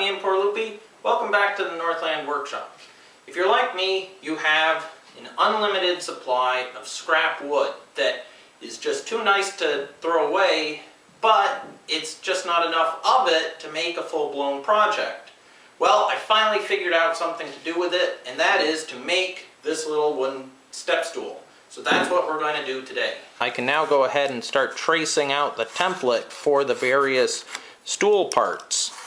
Iain. Welcome back to the Northland Workshop. If you're like me, you have an unlimited supply of scrap wood that is just too nice to throw away, but it's just not enough of it to make a full-blown project. Well, I finally figured out something to do with it, and that is to make this little wooden step stool. So that's what we're going to do today. I can now go ahead and start tracing out the template for the various stool parts.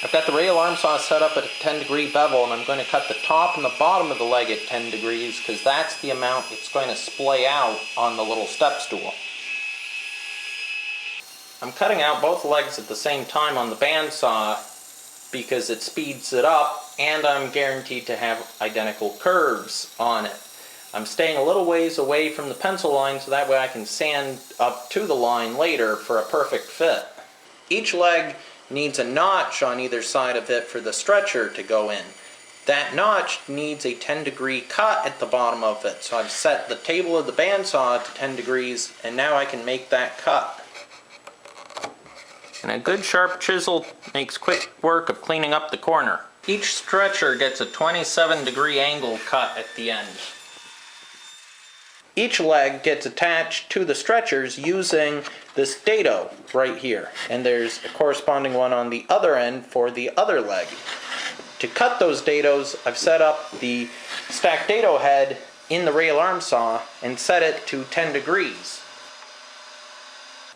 I've got the rail arm saw set up at a 10-degree bevel, and I'm going to cut the top and the bottom of the leg at 10 degrees because that's the amount it's going to splay out on the little step stool. I'm cutting out both legs at the same time on the bandsaw because it speeds it up, and I'm guaranteed to have identical curves on it. I'm staying a little ways away from the pencil line so that way I can sand up to the line later for a perfect fit. Each leg needs a notch on either side of it for the stretcher to go in. That notch needs a 10-degree cut at the bottom of it, so I've set the table of the bandsaw to 10 degrees, and now I can make that cut. And a good sharp chisel makes quick work of cleaning up the corner. Each stretcher gets a 27-degree angle cut at the end. Each leg gets attached to the stretchers using this dado right here, and there's a corresponding one on the other end for the other leg. To cut those dados, I've set up the stacked dado head in the rail arm saw and set it to 10 degrees.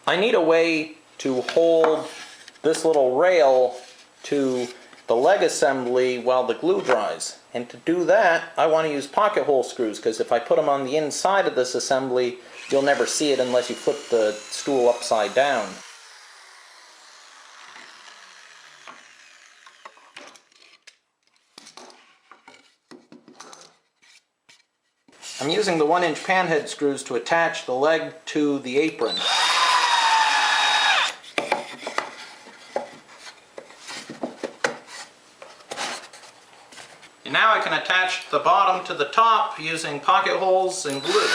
I need a way to hold this little rail to the leg assembly while the glue dries. And to do that, I want to use pocket hole screws, because if I put them on the inside of this assembly, you'll never see it unless you flip the stool upside down. I'm using the 1-inch panhead screws to attach the leg to the apron. And now I can attach the bottom to the top using pocket holes and glue.